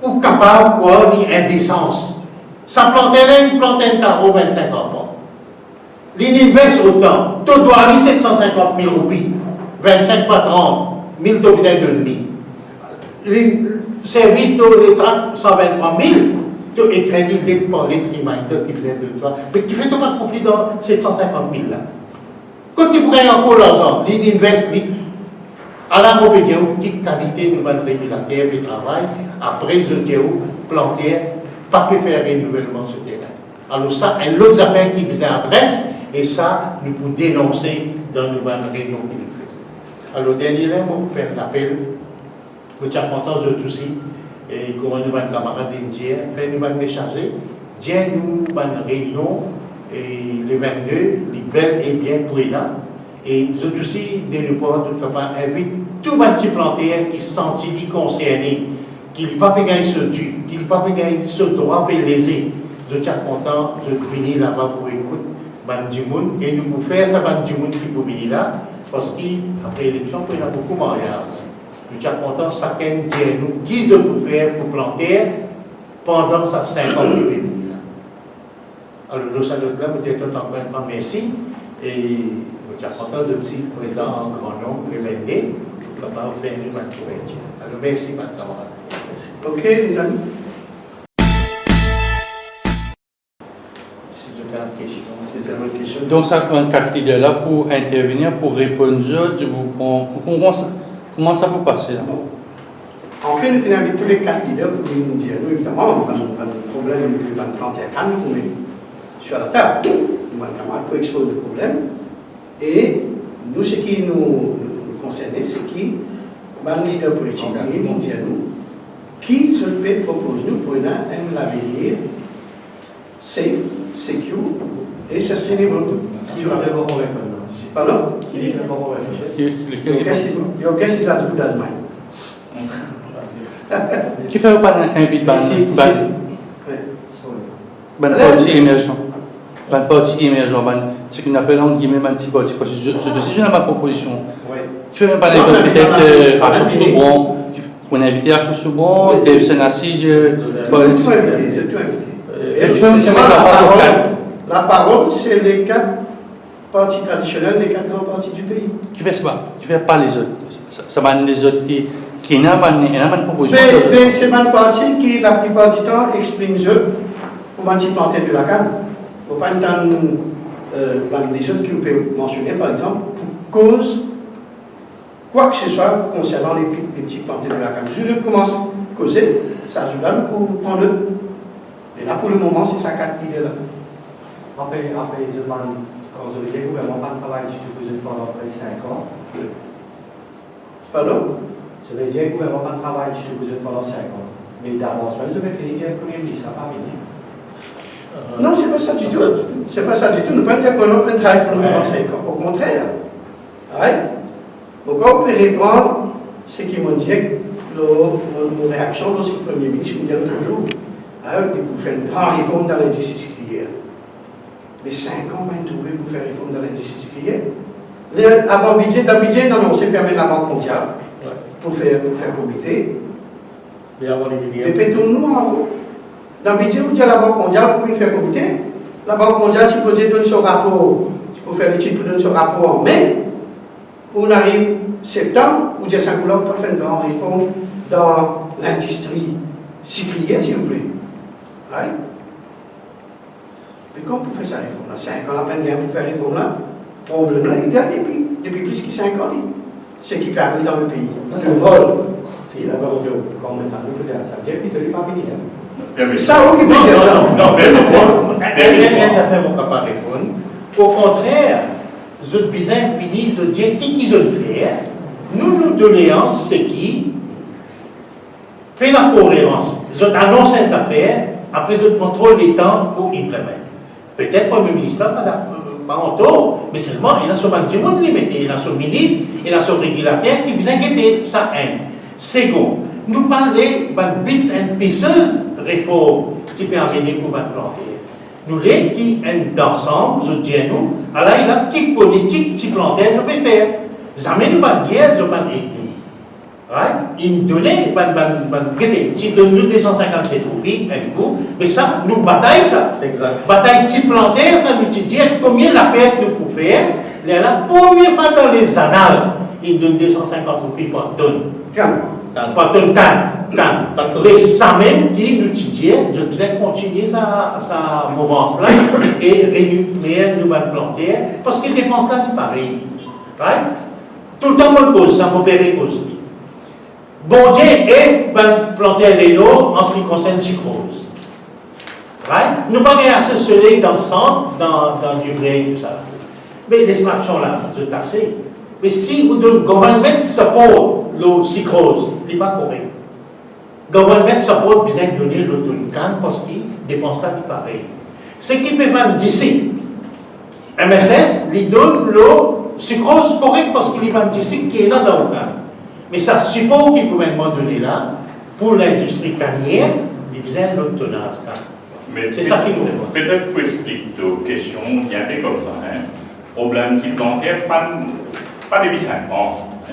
Ou capable, quoi, ni indécence. Sa plantaire là, une plantaire de carreau 25 ans. Il investe autant, tu dois aller 750 000 roupies, 25 fois 30, 1000 tu besoin de lui. Servi l'État 123 000, tu écris les pour les reminder qui besoin de toi. Mais tu fais tout pas conflit dans 750 000 là. Quand tu gagnes encore l'argent, il investe, à la mauvaise petite qualité de notre régulateur de travail, après je dis planter, pas pu faire renouvellement sur le terrain. Alors ça, un autre affaire qui vous adresse, et ça, nous pouvons dénoncer dans nos réunions qui nous fait. Alors, dernier mot, pour faire un appel, je suis content de tout aussi, et comment nous avons camarades d'Indien, nous avons déchargé, Dieu nous avons une réunion, et le 22, les belles et bien pour là, et je aussi, de nous pouvoir tout invite tout le petit plantaire qui se sentit concernés, qui n'est pas payé sur Dieu, qui n'est pas gagné ce droit de léser. Je suis content de venir là-bas pour écouter Bandimoun et nous pour faire ça Bandimoun qui peut venir là parce qu'après l'élection, il y a beaucoup de mariages. Je suis content chacun dit nous qui de pour faire pour planter pendant ces 5 ans qui peut venir là. Alors, nous saluons là, vous êtes encore merci et je suis content de être présent en grand nombre le 22 pour pouvoir faire une couverture. Alors, merci, ma camarade. Merci. Ok, les amis. Si vous avez une question. C'était une question. Donc, ça prend 4 leaders là pour intervenir, pour répondre. Comment ça peut passer là? Bon. En fait, nous finissons avec tous les 4 leaders pour nous dire, nous, évidemment, on n'a pas de problème, nous ne planter à Cannes, nous sur la table. Nous avons camarade pour exposer le problème. Et nous, ce qui nous concerne, c'est qui, les leaders politiques, nous disent nous, qui se peut proposer nous pour un avenir safe, secure et sustainable. Qui va d'abord répondre? Pardon? Qui va d'abord réfléchir? Your guess is as good as mine. Qui fait pas invite Ouais. parti émergent? Parti émergent, ce qu'on appelle en guillemets un petit parti. Parce que je n'ai pas de proposition. Ouais. Qui fait pas peut-être à Chaux-Soubron, on a invité à Chaux-Soubron, Dave Senassi, J'ai tout invité. La parole, c'est les 4 partis traditionnels, les 4 grands partis du pays. Qui fait ça? Qui fait pas les autres? Ça va les autres qui n'ont pas de proposition. Mais c'est une partie qui, la plupart du temps, exprime comment s'y planter de la canne. Il ne faut pas entendre les autres qui vous pouvez mentionner, par exemple, pour cause quoi que ce soit concernant les petits plantés de la canne. Si je commence à causer, ça joue là pour prendre. Et là, pour le moment, c'est ça 4 idées là. Après, quand vous avez dit que le gouvernement n'a pas travaillé sur pendant près de 5 ans. Pardon? Je vais dire que le gouvernement n'a pas travaillé sur pendant 5 ans. Mais d'avance, vous avez fini que le Premier ministre n'a pas venu. Non, c'est pas ça du tout. C'est pas ça du tout. Nous ne pouvons pas dire qu'on a un travail pendant 5 ans. Au contraire. Donc, on peut répondre ce qui m'ont dit, nos réactions lorsque le Premier ministre nous dit toujours, pour faire une grande réforme dans l'indice séculaire. Mais 5 ans, on va trouver pour faire une réforme dans l'indice séculaire. Avant le budget, dans le budget, non, c'est permis la Banque mondiale pour faire comité. Mais avant les milliers. Mais pétons-nous en haut. Dans le budget, vous dites à la Banque mondiale pour faire comité. La Banque mondiale, si vous donner son rapport, si vous faire l'étude pour donner son rapport en mai, on arrive septembre, vous dites à Saint-Coulard, on peut faire une grande réforme dans l'industrie cyclière, s'il vous plaît. Right? Mais comment on peut faire cette réforme-là? 5 ans, la peine pour faire réforme là. Problème là, il y a depuis plus de 5 ans. Ce qui peut arriver dans le pays. Le vol. Si, d'abord, quand on est en train de faire ça, j'ai puis de lui pas venir. Ça, on peut dire ça. Non, Mon capable répondre. Au contraire, je disais, fini, je dis, qui je le fais, nous doléances, c'est qui fait la cohérence. Je annonce cette affaire, après je contrôle les temps pour implémenter. Peut-être pas le ministère, pas en tort, mais seulement il a son bâtiment limité, il a son ministre, il a son régulateur qui vient guetter ça. Second, nous parlons de bits and pieces réforme qui peut amener pour planter. Nous les qui sont d'ensemble, je dis à nous, alors il y a qui politique qui planter, nous pouvons faire. Jamais nous pas dire, je pas dire. Il donnait, si nous 257 roupies, un coup, mais ça, nous bataille ça. Exact. Bataille type plantaire, ça nous dit combien la perte nous pouvons faire. La première fois dans les annales, il donne 250 roupies par tonne. Par tonne canne. Mais ça même qui nous dit, je devais continuer sa mouvance-là et récupérer nous plantaire, parce que les dépenses là, c'est pareil. Tout le temps, on cause, ça m'opère cause. Bon Dieu est planter les lots en ce qui concerne la sucrose. Nous n'avons pas assez de soleil dans le centre, dans du blé et tout ça. Mais l'extraction là, je taxe. Mais si vous donnez gouvernement support la sucrose, ce n'est pas correct. Gouvernement support besoin de donner l'eau d'une canne parce qu'il dépense là du pareil. Ce qui peut vendre d'ici, MSS, il donne l'eau sucrose correcte parce qu'il vend d'ici qui est là dans le canne. Mais ça suppose que le gouvernement donné là, pour l'industrie cannière, il besoin l'autre tenace. Mais C'est ça qui nous répond. peut-être pour expliquer aux questions, il y a un peu comme ça. Hein. Problème type dentaire, pas depuis 5 ans. Hein.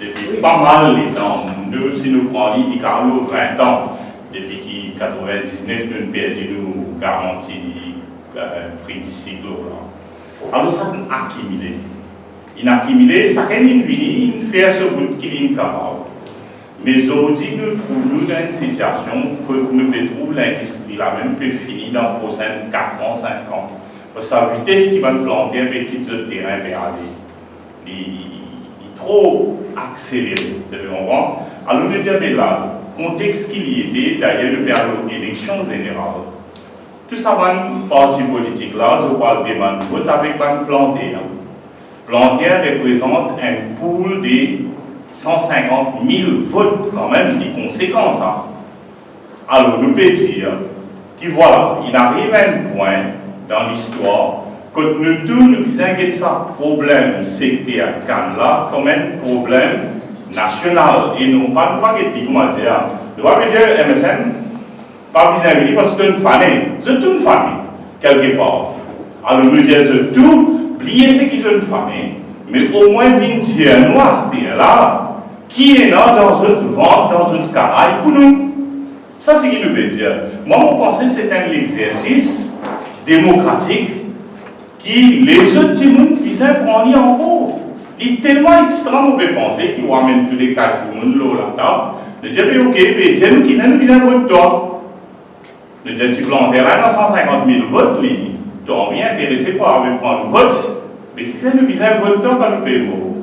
Depuis pas mal les temps. Nous, si nous prenons dit Carlo 20 ans, depuis qu'il 99, nous avons perdu nos garanties prix du cycle. Alors ça a accumulé. Il a accumulé, ça a accumulé, il fait ce bout qu'il est capable. Mais aujourd'hui, nous trouvons dans une situation que nous trouvons l'industrie là même peut finir dans les prochains 4 ans, 5 ans. Parce que la vitesse qui va nous planter un peu quitte le terrain peut aller. Il est trop accéléré. Alors nous disons là, le contexte qu'il y était, d'ailleurs, nous perdons l'élection générale. Tout ça, un parti politique là, je crois, demande vote avec un planté. Planté représente un pool de 150 000 votes, quand même, des conséquences. Hein. Alors, nous pouvons dire que voilà, il arrive à un point dans l'histoire que nous tous nous disons ça problème sectaire là comme un problème national. Et nous ne parlons pas de comment dire. Nous ne pouvons pas dire MSN, pas besoin de parce que c'est une famille. C'est une famille, quelque part. Alors, nous disons tout, oubliez ce qui est une famille. Mais au moins, venir dire, nous, à ce là qui est là dans notre ventre, dans notre caraï, pour nous. Ça, c'est ce qu'il nous veut dire. Moi, je pense que c'est un exercice démocratique qui, les autres gens, ils prennent encore. Il est tellement extrême, on peut penser, qu'il ramène tous les 4 gens là, la table. Le dire, ok, mais tiens, nous qui viennent, nous avons vote toi. Le dire, tu plantes là dans 150 000 votes, lui, tu n'es rien intéressé par prendre un vote. Mais qui fait nous besoin de vote quand nous payons.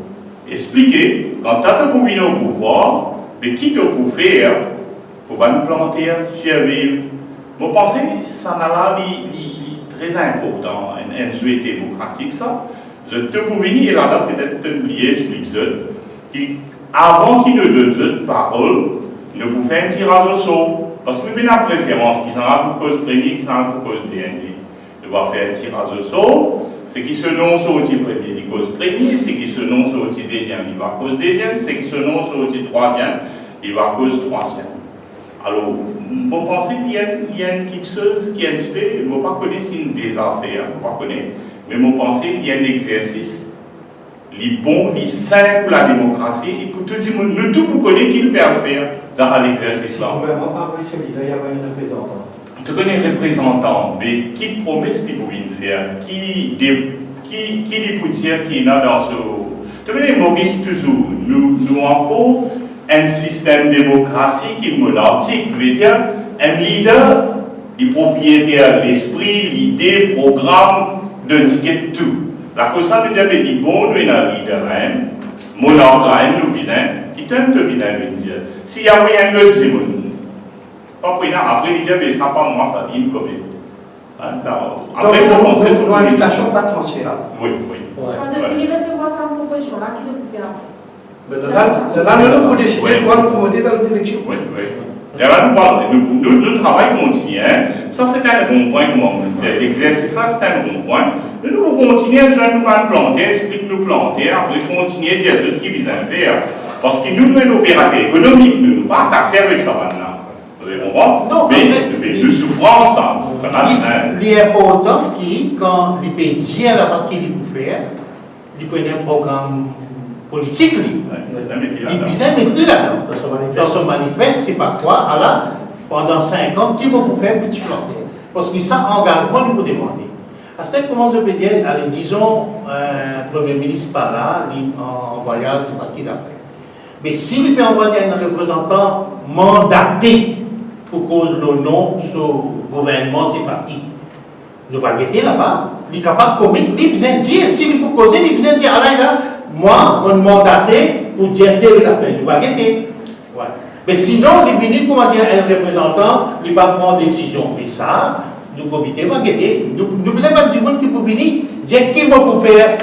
Expliquer, quand tu as pour venir au pouvoir, mais qui te peut faire pour nous planter, survivre. Je pense que ça est très important, un souhait démocratique, ça. Je te pour venir, et là, peut-être te oublier, explique avant qu'il ne donne cette parole, nous pouvons faire un tirage au sort. Parce que nous avons une préférence qui s'en a pour cause première, qui s'en a pour cause dernière. Nous devons faire un tirage au sort. Ce qui se nomme sur le premier, il cause premier. Ce qui se nomme sur le deuxième, il va cause deuxième. Ce qui se nomme sur le troisième, il va cause troisième. Alors, vous pensez qu'il y a quelque chose qui est un petit peu, je ne vais pas connaître si une des affaires, je ne vais pas connaître, mais vous pensez qu'il y a un exercice, les bon, les sain pour la démocratie, et pour tout le monde, nous tous vous connaissez qu'il peut faire dans l'exercice là. Le gouvernement pas envoyé ce leader, il y a un représentant. Tu connais un représentant, mais qui promesse qu'il peut faire, qui les poutières qui est là dans ce. Tu connais Maurice toujours, nous encore un système démocratique qui est monarchique, veut dire un leader, il propriétaire de l'esprit, l'idée, programme, d'un ticket de tout. La cause ça veut dire que les bons, nous avons un leader, monarque, nous besoin, qui t'aime de besoin de dire. S'il y a un autre après, il dit, mais ça pas moi, ça dit une commune. Après, nos invitations pas transférables. Oui. Quand je finis de recevoir cette proposition-là, qu'est-ce que vous faites après? Là, nous pour décider de quoi nous voter dans notre élection. Oui. Et là, nous travail continue. Ça, c'est un bon point, comme on dit. L'exercice là, c'est un bon point. Nous devons continuer à nous planter, explique-nous planter, après continuer à dire ce qui vise à faire. Parce que nous, nous, opérateur économique, nous ne sommes pas tassés avec ça maintenant. Non, mais de souffrance, ça. Il est important que, quand il peut dire là-bas qu'il peut faire, il peut avoir un programme politique. Il peut mettre là-dedans. Dans son manifeste, c'est pas quoi. Alors, pendant 5 ans, qui va vous faire petit planter? Parce que ça, engagement, nous peut demander. À ce comment je peux dire, allez, disons, un Premier ministre pas là, en voyage, c'est pas qui d'après. Mais s'il peut envoyer un représentant mandaté, pour cause le nom sur le gouvernement, c'est parti. Nous va guetter là-bas, il est capable de commettre, il besoin de dire, s'il peut causer, il besoin de dire, ah là, moi, mon mandaté pour dire telle affaire, nous va guetter. Ouais. Mais sinon, il vient, comment dire, un représentant, il va prendre décision. Mais ça, le comité va guetter. Nous besoin pas du monde qui peut venir, dire qui va pour faire,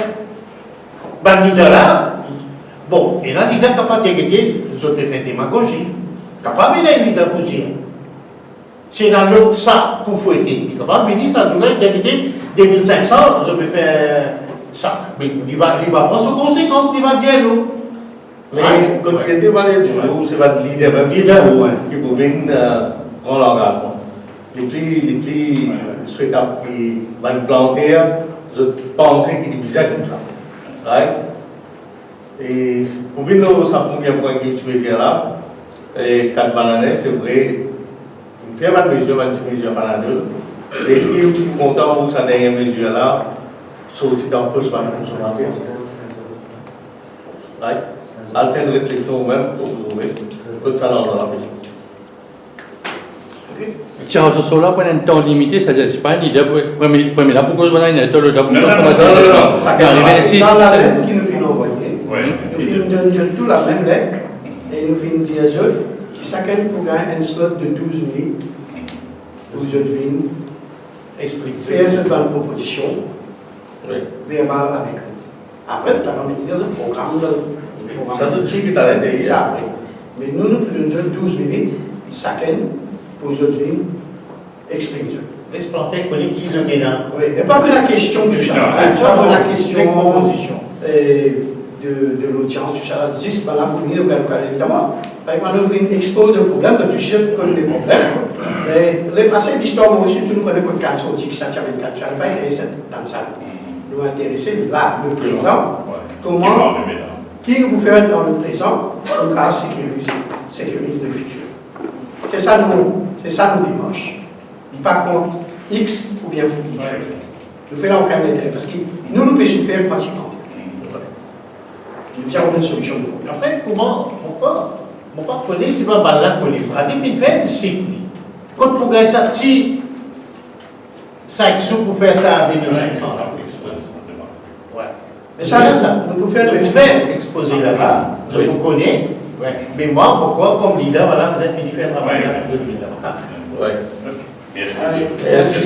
le leader là. Bon, et là, il est capable de guetter, je te fais démagogie. Capable de leader pour dire. C'est dans l'autre sac pour fouetter. Il est capable de dire ça, je voulais dire 2500, je vais faire ça. Mais il va prendre ses conséquences, il va dire nous. Mais quand il va aller toujours, c'est pas le leader qui peut venir grand engagement. Les plus souhaitables qui vont planter, je pense qu'il est bizarre comme ça. Right? Et pour nous, ça premier point que je veux dire là, et 4 bananes, c'est vrai, une très bonne mesure, une mesure banane. Est-ce que vous êtes content pour cette dernière mesure là, sortir dans le poste par le consommateur? Right? À faire une réflexion même pour vous trouver, votre salaire dans la maison. Tiens, je suis là pour un temps limité, c'est-à-dire que c'est pas une idée, premier là, pourquoi je vais aller dans le job? Non, Ça dans la lettre qui nous fait envoyer, nous faisons tout la même lettre et nous faisons dire que chacun pour gagner un slot de 12 minutes pour je devine faire une bonne proposition verbale avec nous. Après, tu as mis le programme. Ça, c'est ce qui t'a aidé. Ça après. Mais nous faisons 12 minutes chacun pour je devine expliquer. L'explanter, connaît qui ils ont là. Oui, et pas la question du chat, pas la question de l'audience du chat, juste par la première, évidemment. Par exemple, nous faisons une expo de problèmes, de toucher des problèmes. Mais les passés d'histoire, moi aussi, tout nous connaît pas de cancer, on dit que ça tient une cancer, je ne suis pas intéressé dans ça. Nous intéressons là, le présent. Comment, qui nous peut faire dans le présent, pour grave sécurise le futur. C'est ça nos démarches. Il n'y a pas contre X ou bien pour Y. Le pays n'a aucun intérêt parce que nous pouvons faire pratiquement. Nous avons une solution. Après, pourquoi connaître si pas là connaître? À 2020, c'est quand vous gagnez ça, 5 sous pour faire ça à 2500. Ouais. Mais ça, nous pouvons faire exposer là-bas, je vous connais. Ouais. Mais moi, pourquoi, comme leader, voilà, vous êtes venu faire travailler là-bas. Ouais. Merci. Merci.